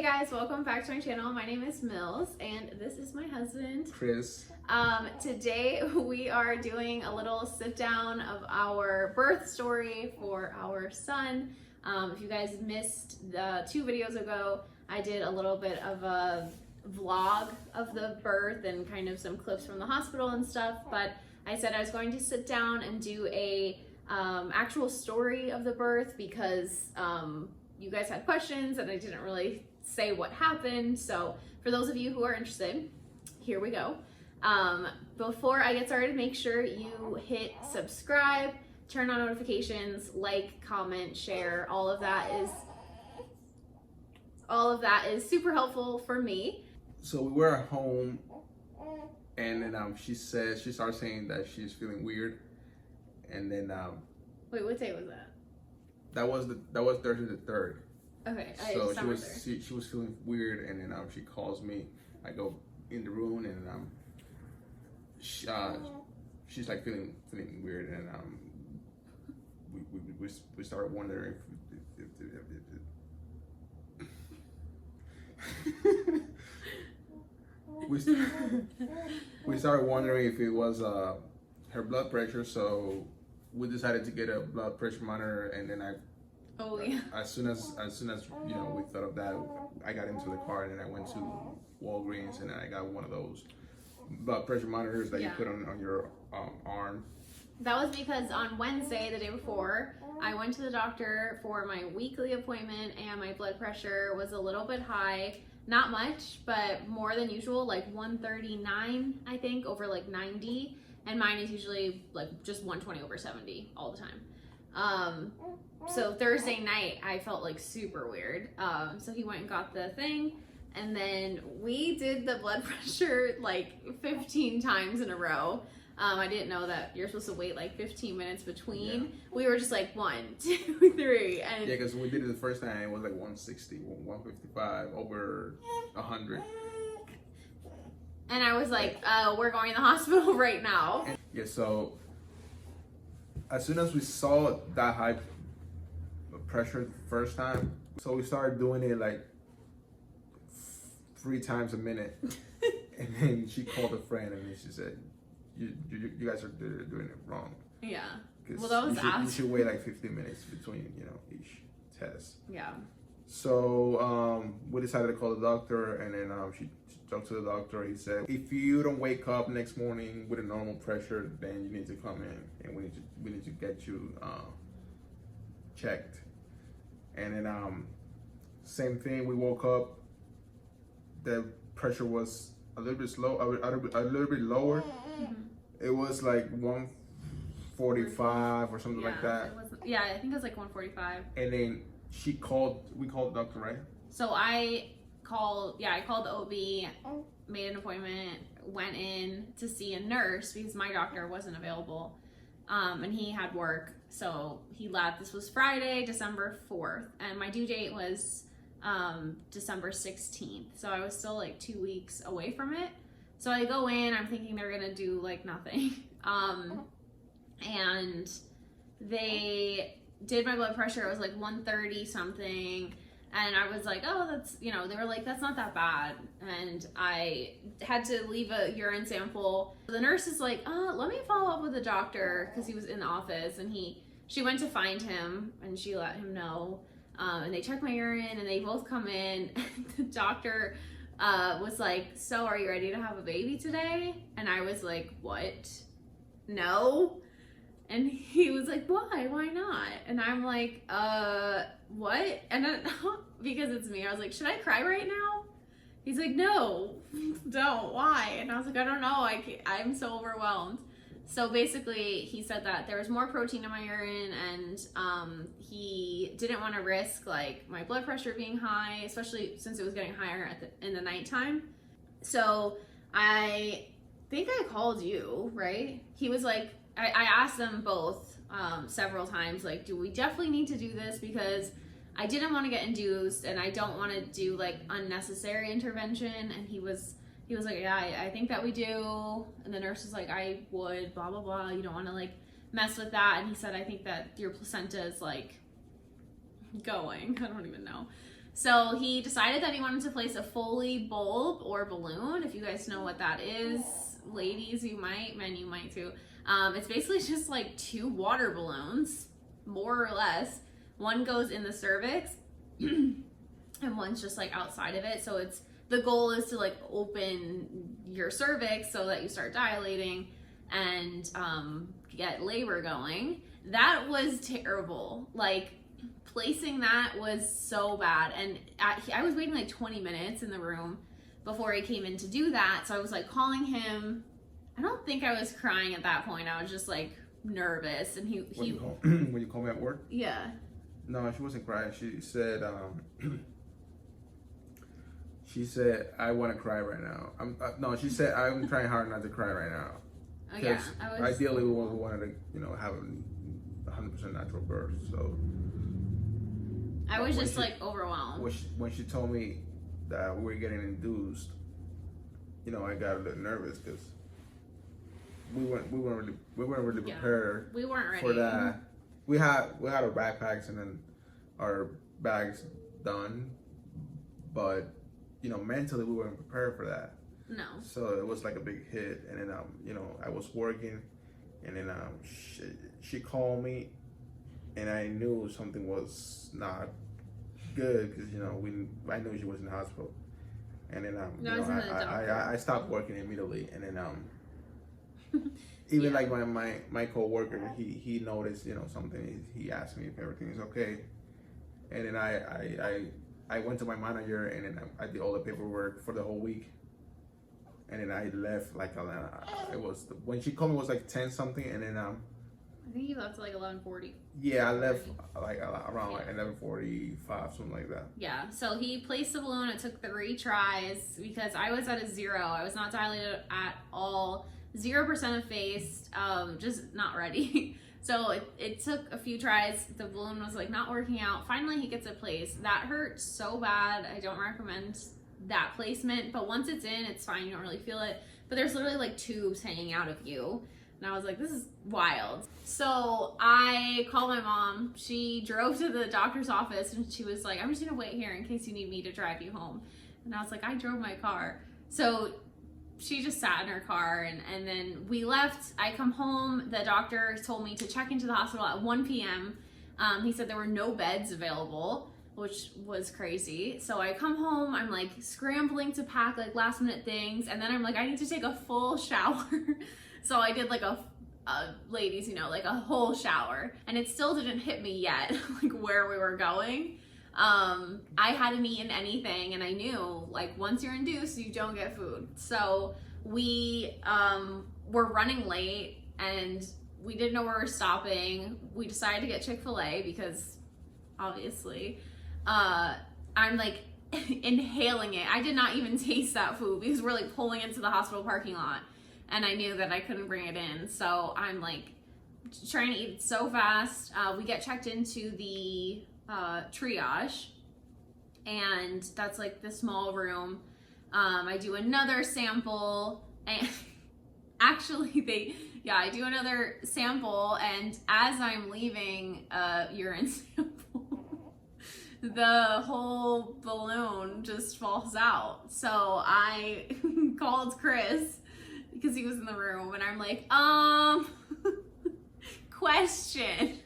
Hey guys, welcome back to my channel. My name is Mills and this is my husband, Chris. Today we are doing a little sit down of our birth story for our son. If you guys missed the 2 videos ago, I did a little bit of a vlog of the birth and kind of some clips from the hospital and stuff, but I said I was going to sit down and do a actual story of the birth because you guys had questions and I didn't really say what happened. So for those of you who are interested, here we go. Before I get started, make sure you hit subscribe, turn on notifications, like, comment, share. All of that is super helpful for me. So we were at home, and then she started saying that she's feeling weird, and then Wait, what day was that? That was Thursday the 3rd. Okay, so she was feeling weird, and then she calls me. I go in the room, and she's like feeling weird, and we started wondering we started wondering if it was her blood pressure. So we decided to get a blood pressure monitor, and then as soon as we thought of that, I got into the car and then I went to Walgreens and I got one of those blood pressure monitors that you put on your arm. That was because on Wednesday, the day before, I went to the doctor for my weekly appointment and my blood pressure was a little bit high. Not much, but more than usual, like 139, I think, over like 90. And mine is usually like just 120 over 70 all the time. So Thursday night, I felt like super weird. So he went and got the thing. And then we did the blood pressure like 15 times in a row. I didn't know that you're supposed to wait like 15 minutes between. Yeah. We were just like 1, 2, 3. And yeah, because we did it the first time, it was like 160, 155, over 100. And I was like, we're going to the hospital right now. Yeah, so as soon as we saw that high pressure the first time, so we started doing it like 3 times a minute. And then she called a friend and then she said, you guys are doing it wrong. Yeah. Well, that was you should wait like 15 minutes between, each test. Yeah. So we decided to call the doctor, and then she talked to the doctor. He said, if you don't wake up next morning with a normal pressure, then you need to come in and we need to get you checked. And then same thing, we woke up, the pressure was a little bit lower. Mm-hmm. It was like 145 or something like that. I think it was like 145. And then we called the doctor, right? So I called the OB, made an appointment, went in to see a nurse because my doctor wasn't available. And he had work, so he left. This was Friday, December 4th, and my due date was December 16th. So I was still like 2 weeks away from it. So I go in, I'm thinking they're gonna do like nothing. And they did my blood pressure. It was like 130 something. And I was like, oh, that's, they were like, that's not that bad. And I had to leave a urine sample. The nurse is like, let me follow up with the doctor, because he was in the office, and she went to find him and she let him know. And they checked my urine and they both come in. The doctor was like, so are you ready to have a baby today? And I was like, what? No. And he was like, why not? And I'm like, what? And then, because it's me, I was like, should I cry right now? He's like, no, don't, why? And I was like, I don't know, I'm so overwhelmed. So basically he said that there was more protein in my urine, and he didn't want to risk like my blood pressure being high, especially since it was getting higher in the nighttime. So I think I called you, right? He was like, I asked them both several times, like, do we definitely need to do this? Because I didn't want to get induced and I don't want to do like unnecessary intervention. And he was like, yeah, I think that we do. And the nurse was like, I would, blah, blah, blah. You don't want to like mess with that. And he said, I think that your placenta is like going. I don't even know. So he decided that he wanted to place a Foley bulb or balloon. If you guys know what that is, ladies, you might, men, you might too. It's basically just like 2 water balloons, more or less. One goes in the cervix and one's just like outside of it. So the goal is to like open your cervix so that you start dilating and get labor going. That was terrible. Like, placing that was so bad. And I was waiting like 20 minutes in the room before he came in to do that. So I was like calling him. I don't think I was crying at that point. I was just like nervous. And when you call me at work? Yeah. No, she wasn't crying. She said, I want to cry right now. No, she said, I'm trying hard not to cry right now. Oh, yeah. Ideally, we wanted to, have a 100% natural birth. So I was just like overwhelmed. When she told me that we were getting induced, I got a little nervous because we weren't really prepared. We weren't ready for that. We had our backpacks and then our bags done, but mentally we weren't prepared for that. No. So it was like a big hit, and then I was working, and then she called me, and I knew something was not good because I knew she was in the hospital, and then I stopped working immediately, and then even like my coworker, he noticed something. He asked me if everything is okay, and then I went to my manager, and then I did all the paperwork for the whole week. And then I left like when she called me it was like 10 something, and then I think you left at like 11:40. Yeah, I left like around like 11:45, something like that. Yeah, so he placed the balloon. It took 3 tries because I was at a 0. I was not dilated at all. 0% effaced, just not ready. So it took a few tries. The balloon was like not working out. Finally, he gets it placed. That hurt so bad. I don't recommend that placement, but once it's in, it's fine. You don't really feel it. But there's literally like tubes hanging out of you. And I was like, this is wild. So I called my mom. She drove to the doctor's office and she was like, I'm just gonna wait here in case you need me to drive you home. And I was like, I drove my car. So she just sat in her car and then we left. I come home. The doctor told me to check into the hospital at 1 p.m. He said there were no beds available, which was crazy. So I come home, I'm like scrambling to pack like last minute things. And then I'm like, I need to take a full shower. So I did like a ladies, like a whole shower, and it still didn't hit me yet, like where we were going. I hadn't eaten anything, and I knew like once you're induced, you don't get food. So we were running late, and we didn't know where we were stopping. We decided to get Chick-fil-A because obviously, I'm like inhaling it. I did not even taste that food because we're like pulling into the hospital parking lot. And I knew that I couldn't bring it in. So I'm like trying to eat it so fast. We get checked into the triage, and that's like the small room. I do another sample, and actually I do another sample, and as I'm leaving a urine sample, the whole balloon just falls out. So I called Chris because he was in the room, and I'm like, question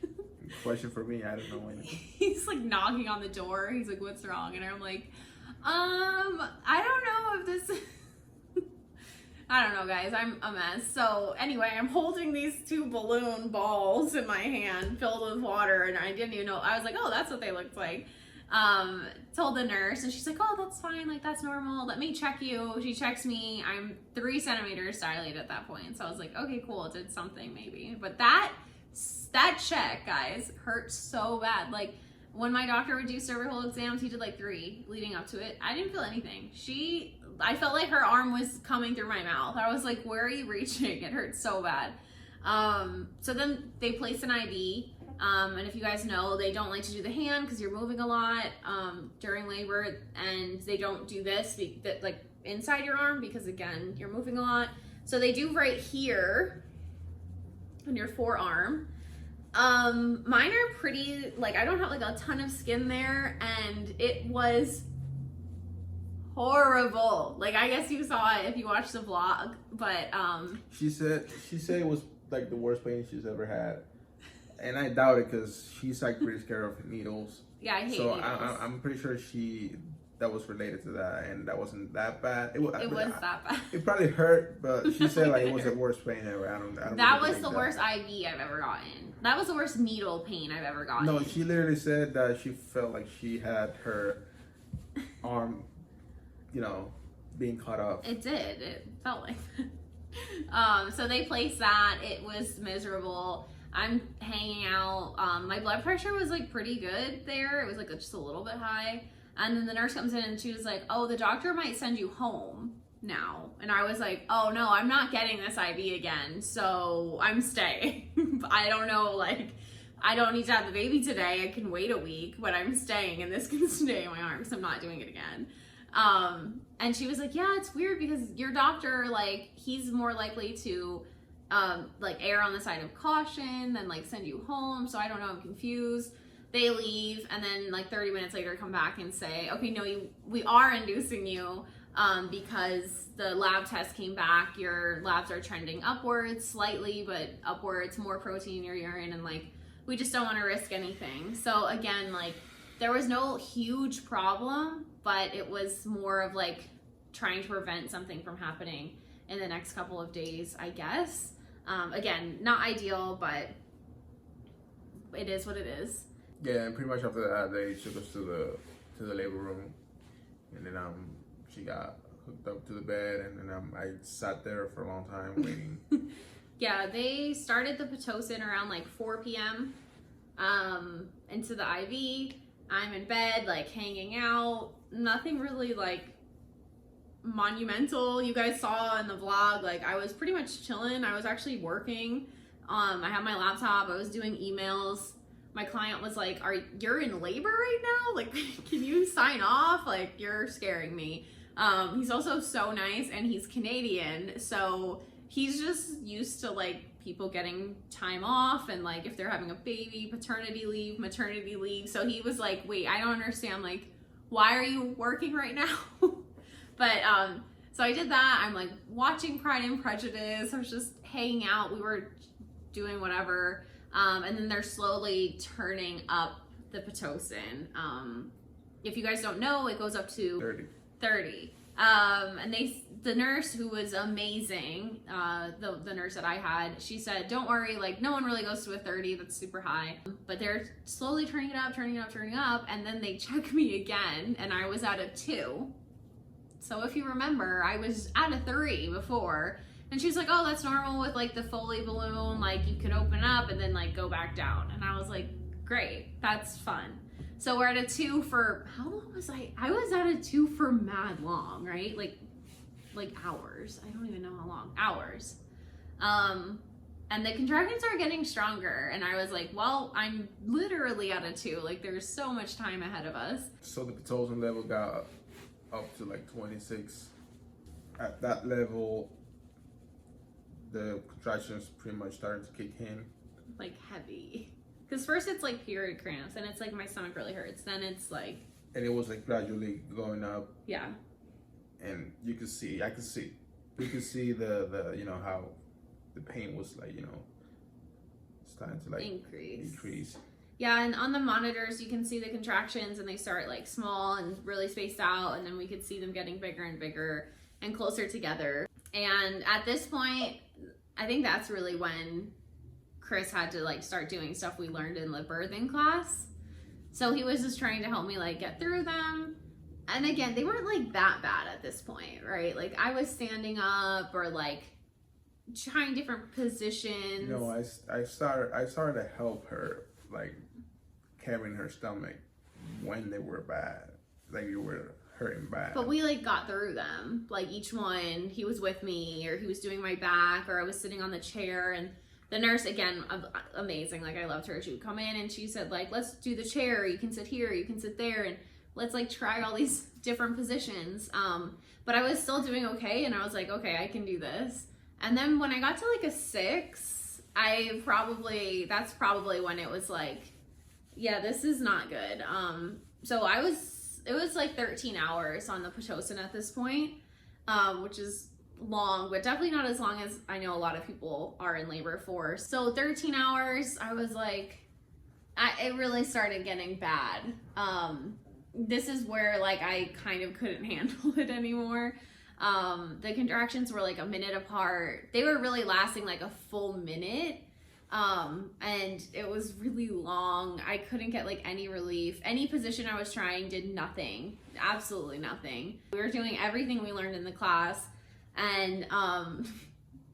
for me, I don't know anything. He's like knocking on the door. He's like, what's wrong? And I'm like, I don't know if this I don't know, guys. I'm a mess. So anyway, I'm holding these 2 balloon balls in my hand filled with water, and I didn't even know. I was like, oh, that's what they looked like. Told the nurse, and she's like, oh, that's fine, like that's normal, let me check you. She checks me. I'm 3 centimeters dilated at that point. So I was like, okay, cool, it did something maybe. But that check, guys, hurt so bad. Like when my doctor would do cervical exams, he did like 3 leading up to it. I didn't feel anything. I felt like her arm was coming through my mouth. I was like, where are you reaching? It hurt so bad. So then they placed an IV. And if you guys know, they don't like to do the hand because you're moving a lot during labor, and they don't do this like inside your arm because again, you're moving a lot. So they do right here on your forearm. Mine are pretty, like, I don't have like a ton of skin there, and it was horrible. Like, I guess you saw it if you watched the vlog, but she said it was like the worst pain she's ever had, and I doubt it because she's like pretty scared of needles. Yeah, I hate so needles. I'm pretty sure that was related to that, and that wasn't that bad. It was that bad. It probably hurt, but she said like it was the worst pain ever. I don't. That was the worst IV I've ever gotten. That was the worst needle pain I've ever gotten. No, she literally said that she felt like she had her arm, being cut off. It did. It felt like so they placed that. It was miserable. I'm hanging out. My blood pressure was like pretty good there. It was like just a little bit high. And then the nurse comes in and she was like, oh, the doctor might send you home now. And I was like, oh no, I'm not getting this IV again. So I'm staying. I don't know, like, I don't need to have the baby today. I can wait a week, but I'm staying and this can stay in my arm because I'm not doing it again. And she was like, yeah, it's weird because your doctor, like, he's more likely to like err on the side of caution than like send you home. So I don't know, I'm confused. They leave, and then like 30 minutes later come back and say, okay, no, we are inducing you because the lab test came back. Your labs are trending upwards slightly, but upwards, more protein in your urine, and like we just don't want to risk anything. So again, like there was no huge problem, but it was more of like trying to prevent something from happening in the next couple of days, I guess. Again, not ideal, but it is what it is. Yeah, and pretty much after that, they took us to the labor room, and then she got hooked up to the bed, and then I sat there for a long time waiting. Yeah, they started the Pitocin around like 4 p.m. Into the IV. I'm in bed, like hanging out. Nothing really like monumental. You guys saw in the vlog, like I was pretty much chilling. I was actually working. I had my laptop. I was doing emails. My client was like, you're in labor right now? Like, can you sign off? Like, you're scaring me. He's also so nice, and he's Canadian, so he's just used to like people getting time off, and like if they're having a baby, paternity leave, maternity leave. So he was like, wait, I don't understand, like, why are you working right now? But so I did that. I'm like watching Pride and Prejudice. I was just hanging out. We were doing whatever. And then they're slowly turning up the Pitocin. If you guys don't know, it goes up to 30. And the nurse, who was amazing, the nurse that I had, she said, don't worry, like no one really goes to a 30, that's super high. But they're slowly turning it up, and then they check me again, and I was at a 2. So if you remember, I was at a 3 before. And she's like, oh, that's normal with like the Foley balloon, like you can open up and then like go back down. And I was like, great, that's fun. So we're at a 2 for, how long was I? I was at a 2 for mad long, right? Like hours. I don't even know how long. Hours. And the contractions are getting stronger. And I was like, well, I'm literally at a 2. Like there's so much time ahead of us. So the Pitocin level got up to like 26. At that level, the contractions pretty much started to kick in. Like heavy. Because first it's like period cramps, and it's like my stomach really hurts. Then it's like... And it was like gradually going up. Yeah. And you could see, we could see the how the pain was like, starting to like increase. Yeah, and on the monitors you can see the contractions, and they start like small and really spaced out, and then we could see them getting bigger and bigger and closer together. And at this point, I think that's really when Chris had to like start doing stuff we learned in the birthing class. So he was just trying to help me like get through them. And again, they weren't like that bad at this point, right? Like I was standing up or like trying different positions. No, I started to help her like carrying her stomach when they were bad, like you were hurting bad. But we like got through them. Like each one, he was with me, or he was doing my back, or I was sitting on the chair. And the nurse, again, amazing. Like I loved her. She would come in and she said like, let's do the chair. You can sit here, you can sit there, and let's like try all these different positions. But I was still doing okay, and I was like, okay, I can do this. And then when I got to like a 6, that's probably when it was like, yeah, this is not good. So it was like 13 hours on the Pitocin at this point, which is long, but definitely not as long as I know a lot of people are in labor for. So 13 hours, I was like, it really started getting bad. This is where like I kind of couldn't handle it anymore. The contractions were like a minute apart. They were really lasting like a full minute. And it was really long. I couldn't get like any relief. Any position I was trying did nothing. Absolutely nothing. We were doing everything we learned in the class. And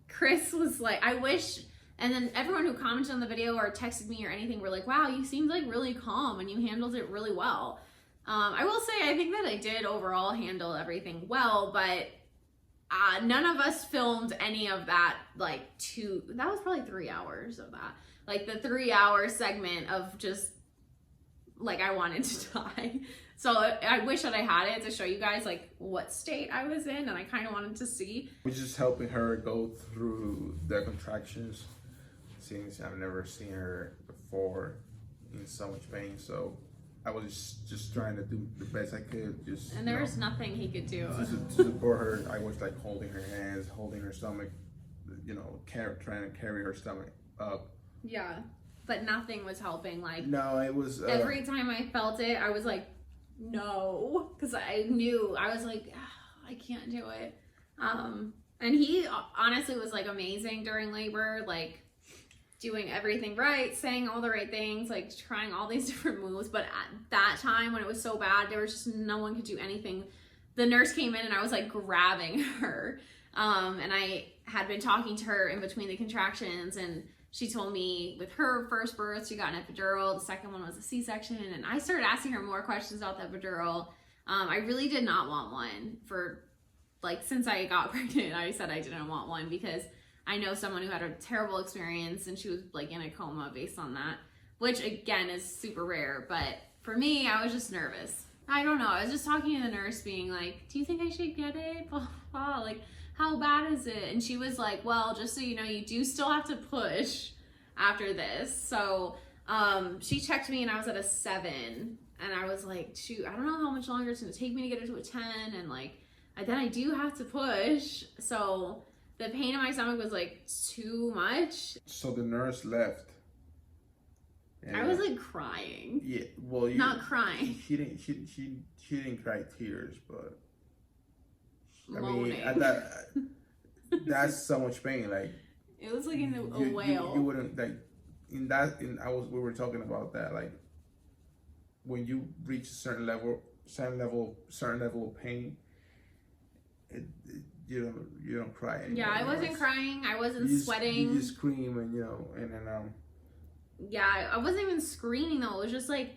Chris was like, I wish, and then everyone who commented on the video or texted me or anything were like, wow, you seemed like really calm and you handled it really well. I will say, I think that I did overall handle everything well, but none of us filmed any of that, like that was probably 3 hours of that. Like the 3 hour segment of just like, I wanted to die. So I wish that I had it to show you guys like what state I was in, and I kind of wanted to see. We're just helping her go through the contractions, since I've never seen her before in so much pain. So I was just trying to do the best I could. And there was nothing he could do. To support her, I was like holding her hands, holding her stomach, trying to carry her stomach up. Yeah, but nothing was helping. Like, no, it was every time I felt it, I was like, no, because I knew, I was like, oh, I can't do it. And he honestly was like amazing during labor, like doing everything right, saying all the right things, like trying all these different moves. But at that time when it was so bad, there was just no one could do anything. The nurse came in and I was like grabbing her. And I had been talking to her in between the contractions, and she told me with her first birth, she got an epidural. The second one was a C-section. And I started asking her more questions about the epidural. I really did not want one for, like, since I got pregnant, I said I didn't want one because I know someone who had a terrible experience and she was, like, in a coma based on that, which, again, is super rare. But for me, I was just nervous. I don't know. I was just talking to the nurse being like, do you think I should get it? Blah, blah, like, how bad is it? And she was like, well, just so you know, you do still have to push after this. So she checked me and I was at a 7, and I was like, shoot, I don't know how much longer it's gonna take me to get it to a 10, and like then I do have to push. So the pain in my stomach was like too much. So the nurse left. I was like crying. Yeah, well, not crying. She didn't cry tears, but moaning. I mean, that's so much pain. Like, it was like in a whale. You wouldn't like we were talking about that. Like, when you reach a certain level of pain, you don't cry anymore. Yeah, I wasn't crying. I wasn't sweating. You just scream and then Yeah, I wasn't even screaming though. It was just like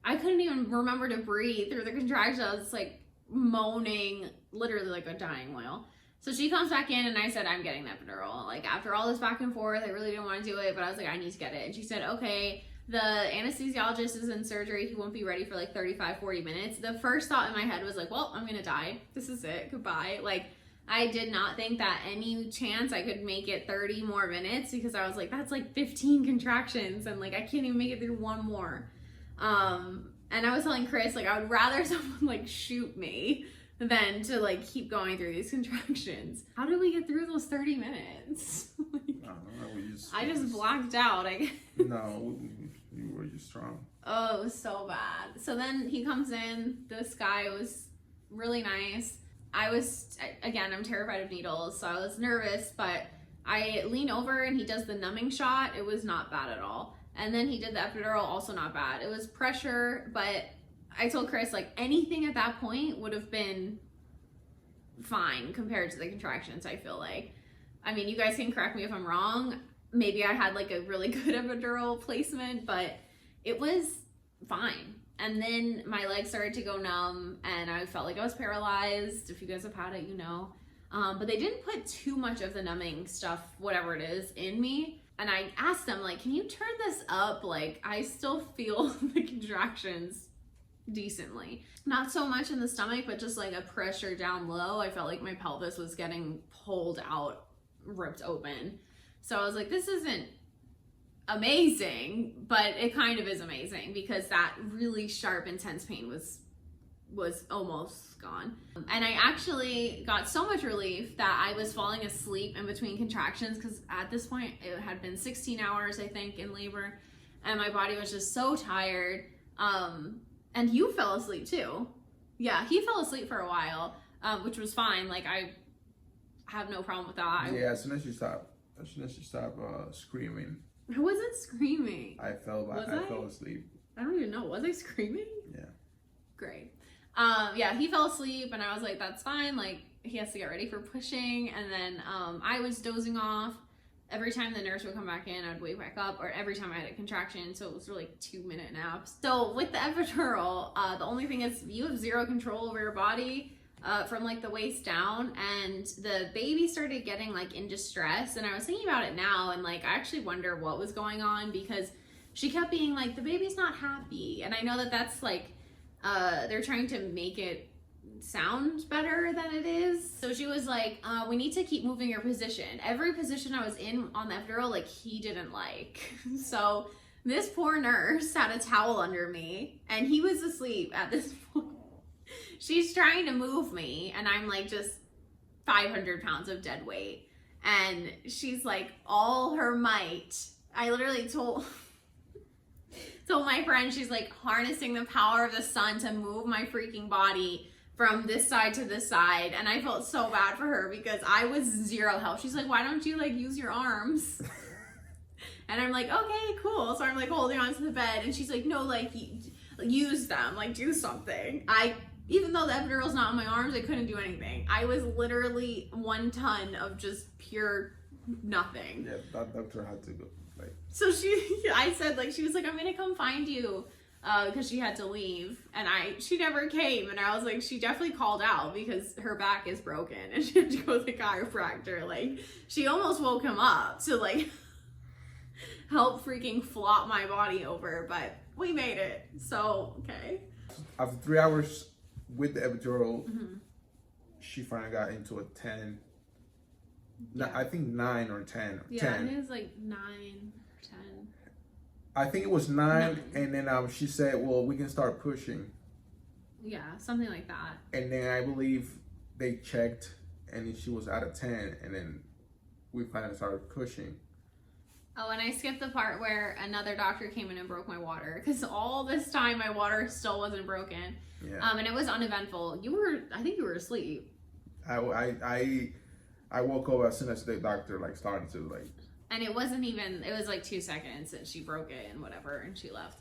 I couldn't even remember to breathe through the contractions. I was just like moaning, literally like a dying whale. So she comes back in and I said, I'm getting the epidural. Like, after all this back and forth, I really didn't want to do it, but I was like, I need to get it. And she said, okay, the anesthesiologist is in surgery. He won't be ready for like 35, 40 minutes. The first thought in my head was like, well, I'm going to die. This is it. Goodbye. Like, I did not think that any chance I could make it 30 more minutes, because I was like, that's like 15 contractions and like I can't even make it through one more. And I was telling Chris, like, I would rather someone like shoot me than to like keep going through these contractions. How did we get through those 30 minutes? Like, I don't know. I just blacked out. No, you were just strong. Oh, it was so bad. So then he comes in. This guy was really nice. I'm terrified of needles, so I was nervous, but I lean over and he does the numbing shot. It was not bad at all. And then he did the epidural, also not bad. It was pressure, but I told Chris, like, anything at that point would have been fine compared to the contractions, I feel like. I mean, you guys can correct me if I'm wrong. Maybe I had like a really good epidural placement, but it was fine. And then my legs started to go numb and I felt like I was paralyzed. If you guys have had it, you know. But they didn't put too much of the numbing stuff, whatever it is, in me. And I asked them, like, can you turn this up? Like, I still feel the contractions decently. Not so much in the stomach, but just like a pressure down low. I felt like my pelvis was getting pulled out, ripped open. So I was like, this isn't amazing, but it kind of is amazing because that really sharp, intense pain was almost gone. And I actually got so much relief that I was falling asleep in between contractions, because at this point it had been 16 hours, I think, in labor, and my body was just so tired. And you fell asleep too. Yeah, he fell asleep for a while, which was fine. Like, I have no problem with that. Yeah, as soon as you stop screaming. I wasn't screaming. I fell asleep. I don't even know. Was I screaming? Yeah. Great. Yeah, he fell asleep, and I was like, that's fine. Like, he has to get ready for pushing. And then I was dozing off. Every time the nurse would come back in, I'd wake back up, or every time I had a contraction. So it was really 2-minute naps. So with the epidural, the only thing is you have zero control over your body from like the waist down, and the baby started getting like in distress. And I was thinking about it now, and like I actually wonder what was going on, because she kept being like, the baby's not happy. And I know that that's like they're trying to make it sound better than it is. So she was like, we need to keep moving your position. Every position I was in on the epidural, like, he didn't like. So this poor nurse had a towel under me, and he was asleep at this point. She's trying to move me, and I'm like just 500 pounds of dead weight, and she's like all her might. I literally told my friend, she's like harnessing the power of the sun to move my freaking body from this side to this side. And I felt so bad for her because I was zero help. She's like, why don't you like use your arms? And I'm like, okay, cool. So I'm like holding onto the bed, and she's like, no, like use them, like do something. Even though the epidural's not on my arms, I couldn't do anything. I was literally 1 ton of just pure nothing. Yeah, that doctor had to go. Like, so I said, like, she was like, I'm gonna come find you, because she had to leave, and she never came. And I was like, she definitely called out because her back is broken and she had to go to the chiropractor. Like, she almost woke him up to like help freaking flop my body over, but we made it. So okay. After 3 hours with the epidural, she finally got into a 10. Yeah. I think 9 or 10. Yeah, 10. I think it was like 9 or 10. I think it was 9, and then she said, well, we can start pushing. Yeah, something like that. And then I believe they checked, and then she was at a 10, and then we finally started pushing. Oh, and I skipped the part where another doctor came in and broke my water, because all this time my water still wasn't broken. Yeah. And it was uneventful. I think you were asleep. I woke up as soon as the doctor like started to like. And it wasn't even, it was like 2 seconds and she broke it and whatever, and she left.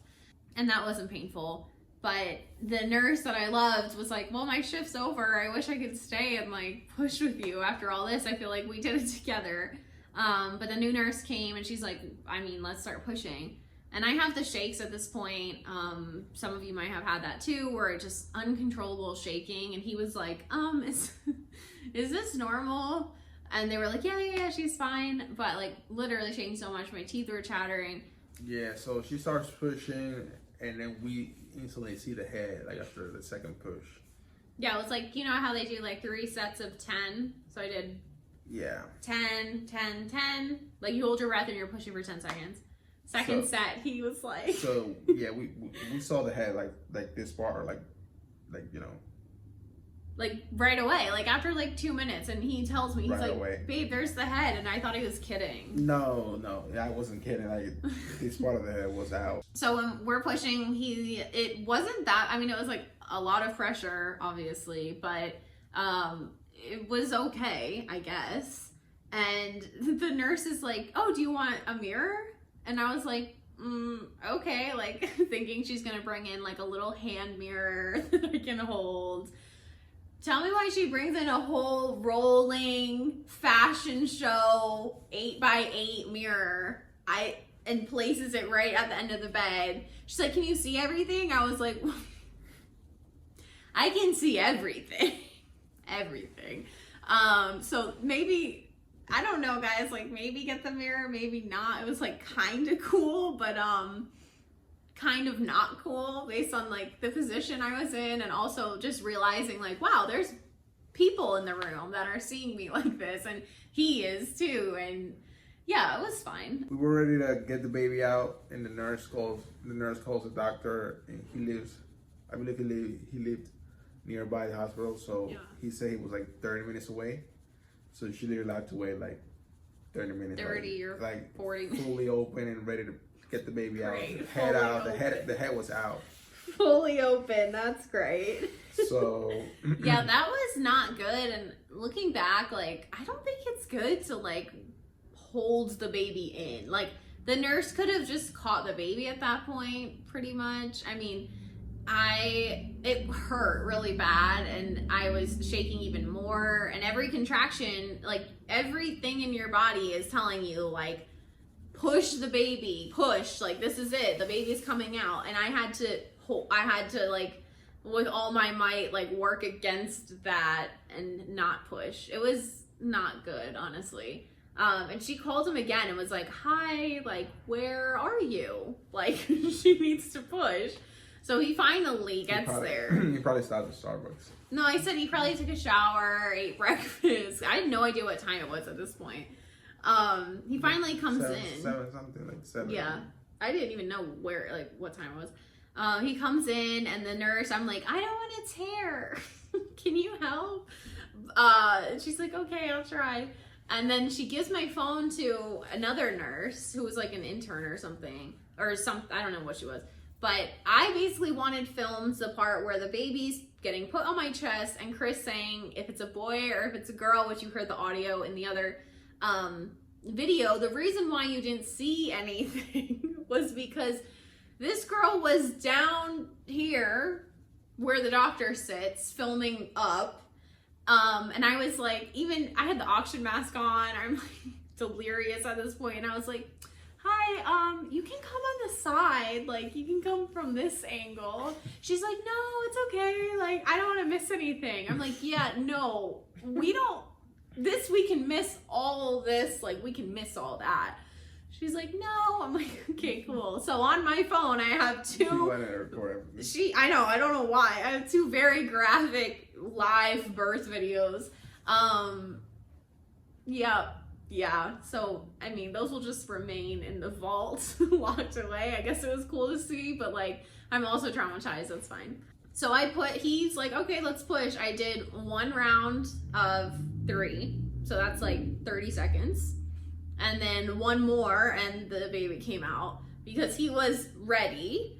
And that wasn't painful. But the nurse that I loved was like, well, my shift's over. I wish I could stay and like push with you after all this. I feel like we did it together. But the new nurse came and she's like, I mean, let's start pushing. And I have the shakes at this point. Some of you might have had that too, where it's just uncontrollable shaking. And he was like, is this normal? And they were like, yeah, she's fine. But like literally shaking so much, my teeth were chattering. Yeah, so she starts pushing, and then we instantly see the head, like after the second push. Yeah, it was like, you know how they do like 3 sets of 10? So I did 10, 10, 10. Like you hold your breath and you're pushing for 10 seconds. Second set, he was like. So yeah, we saw the head like this far, like you know. Like right away, like after like 2 minutes, and he tells me, he's right like, away. Babe, there's the head. And I thought he was kidding. No, I wasn't kidding. Like this part of the head was out. So when we're pushing, it wasn't that, I mean, it was like a lot of pressure, obviously, but it was okay, I guess. And the nurse is like, oh, do you want a mirror? And I was like, okay, like thinking she's gonna bring in like a little hand mirror that I can hold. Tell me why she brings in a whole rolling fashion show 8x8 mirror and places it right at the end of the bed. She's like, can you see everything? I was like, I can see everything. Everything. So maybe, I don't know, guys, like maybe get the mirror, maybe not. It was like kind of cool, but kind of not cool based on like the position I was in, and also just realizing like, wow, there's people in the room that are seeing me like this, and he is too. And Yeah, it was fine. We were ready to get the baby out, and the nurse calls the doctor, and I believe he lived nearby the hospital, so he said he was like 30 minutes away. So she literally had to wait like 30 minutes. 30 or like 40 minutes. Fully open and ready to get the baby out. Great. The head out. The head was out. Fully open. That's great. So yeah, that was not good. And looking back, like, I don't think it's good to like hold the baby in. Like, the nurse could have just caught the baby at that point, pretty much. I mean, it hurt really bad, and I was shaking even more, and every contraction, like, everything in your body is telling you, like, push the baby, push, like, this is it, the baby's coming out. And I had to like, with all my might, like, work against that and not push. It was not good, honestly. And she called him again and was like, hi, like, where are you? Like, she needs to push. So he finally gets there. He probably stopped at Starbucks. No, I said he probably took a shower, ate breakfast. I had no idea what time it was at this point. He finally comes in. 7 something, like 7. Yeah. I didn't even know where, like, what time it was. He comes in, and the nurse, I'm like, I don't want to tear. Can you help? She's like, okay, I'll try. And then she gives my phone to another nurse who was like an intern or something. I don't know what she was. But I basically wanted films the part where the baby's getting put on my chest and Chris saying if it's a boy or if it's a girl, which you heard the audio in the other video. The reason why you didn't see anything was because this girl was down here where the doctor sits filming up. And I was like, I had the oxygen mask on. I'm like delirious at this point. And I was like, hi, you can come on the side. Like, you can come from this angle. She's like, no, it's okay. Like, I don't want to miss anything. I'm like, yeah, no, we can miss all this. Like, we can miss all that. She's like, no. I'm like, okay, cool. So on my phone, I have two. I know. I don't know why. I have 2 very graphic live birth videos. Yeah. So, I mean, those will just remain in the vault, locked away. I guess it was cool to see, but like, I'm also traumatized. That's fine. So he's like, okay, let's push. I did 1 round of 3. So that's like 30 seconds. And then 1 more, and the baby came out because he was ready,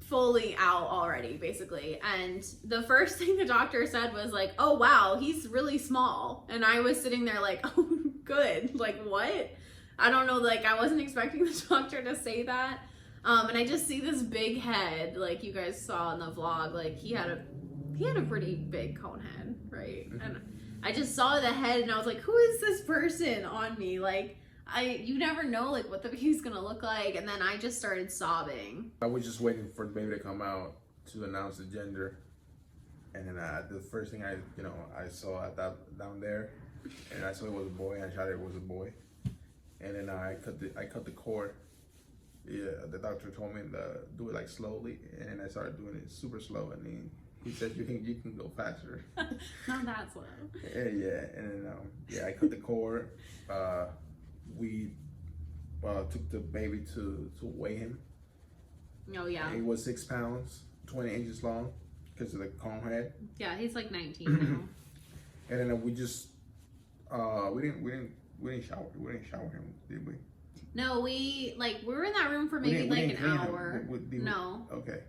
fully out already, basically. And the first thing the doctor said was like, oh, wow, he's really small. And I was sitting there like, oh, good. Like, what? I don't know. Like, I wasn't expecting the doctor to say that. And I just see this big head, like you guys saw in the vlog. Like, he had a pretty big cone head, right? Mm-hmm. And I just saw the head and I was like, who is this person on me? Like, you never know, like, what the baby's gonna look like. And then I just started sobbing. I was just waiting for the baby to come out to announce the gender. And then the first thing I saw down there, and I saw it was a boy, and I shot it was a boy. And then I cut the cord. Yeah, the doctor told me to do it like slowly, and then I started doing it super slow, and then he said you can go faster. Not that slow. Yeah, and then I cut the cord. We took the baby to weigh him. Oh yeah. He was 6 pounds, 20 inches long, because of the cone head. Yeah, he's like 19 now. And then we just we didn't shower him, did we? No, we were in that room for maybe like an hour. No. Okay.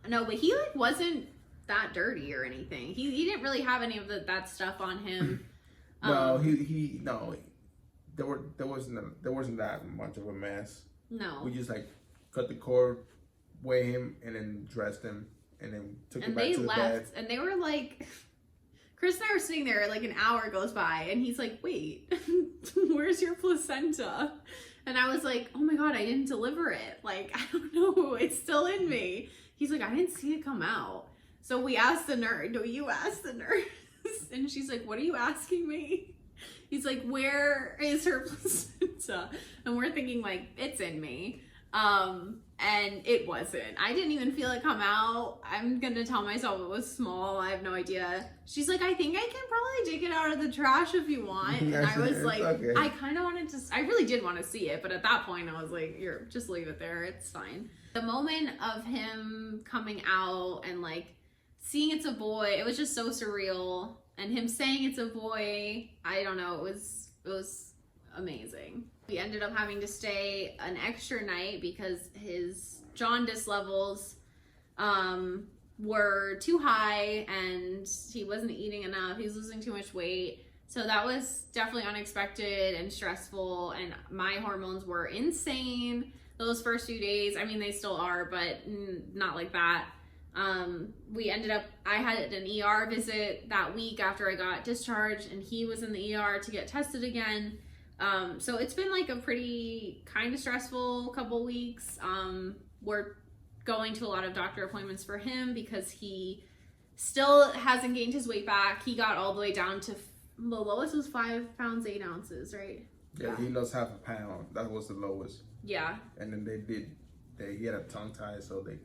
No, but he like wasn't that dirty or anything. He didn't really have any of that stuff on him. No, there wasn't that much of a mess. No. We just like cut the cord, weigh him, and then dressed him, and then took him back to the bed. And they were like, Chris and I were sitting there, like an hour goes by, and he's like, wait, where's your placenta? And I was like, oh my God, I didn't deliver it. Like, I don't know, it's still in me. He's like, I didn't see it come out. So we asked the nurse, you asked the nurse? And she's like, what are you asking me? He's like, where is her placenta? And we're thinking like, it's in me. And it wasn't. I didn't even feel it come out. I'm gonna tell myself it was small. I have no idea. She's like, I think I can probably dig it out of the trash if you want. And I was like, okay. I kind of wanted to, I really did want to see it, but at that point I was like, here, just leave it there. It's fine. The moment of him coming out and like seeing it's a boy, it was just so surreal. And him saying it's a boy, I don't know, it was amazing. We ended up having to stay an extra night because his jaundice levels were too high and he wasn't eating enough. He was losing too much weight. So that was definitely unexpected and stressful, and my hormones were insane those first few days. I mean, they still are, but not like that. We ended up, I had an ER visit that week after I got discharged, and he was in the ER to get tested again. So it's been like a pretty kind of stressful couple weeks. We're going to a lot of doctor appointments for him because he still hasn't gained his weight back. He got all the way down to, the lowest was 5 pounds 8 ounces, right? Yeah, he lost half a pound. That was the lowest. Yeah. And then he had a tongue tie, so they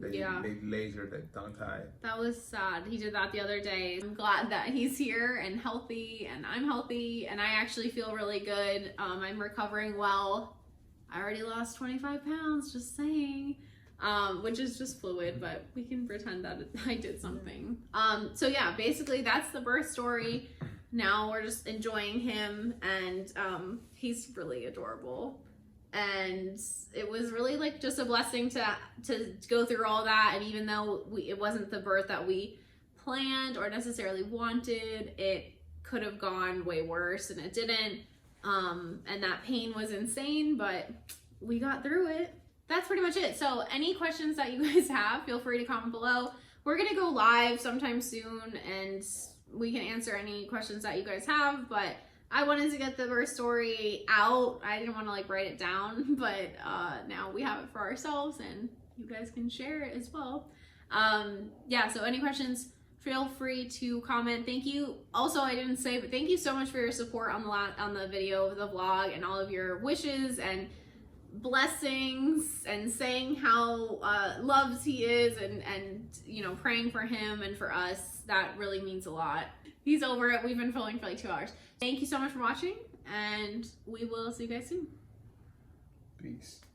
lasered the tongue tie. That was sad. He did that the other day. I'm glad that he's here and healthy, and I'm healthy, and I actually feel really good. I'm recovering well. I already lost 25 pounds, just saying, which is just fluid, but we can pretend that I did something. So yeah, basically that's the birth story. Now we're just enjoying him, and he's really adorable. And it was really like just a blessing to go through all that. And even though it wasn't the birth that we planned or necessarily wanted, it could have gone way worse, and it didn't. And that pain was insane, but we got through it. That's pretty much it. So any questions that you guys have, feel free to comment below. We're gonna go live sometime soon, and we can answer any questions that you guys have, but I wanted to get the birth story out. I didn't want to like write it down, but now we have it for ourselves, and you guys can share it as well. Yeah, so any questions, feel free to comment. Thank you. Also, I didn't say, but thank you so much for your support on the video, the vlog, and all of your wishes and blessings, and saying how loved he is, and you know, praying for him and for us. That really means a lot. He's over it. We've been filming for like 2 hours. Thank you so much for watching, and we will see you guys soon. Peace.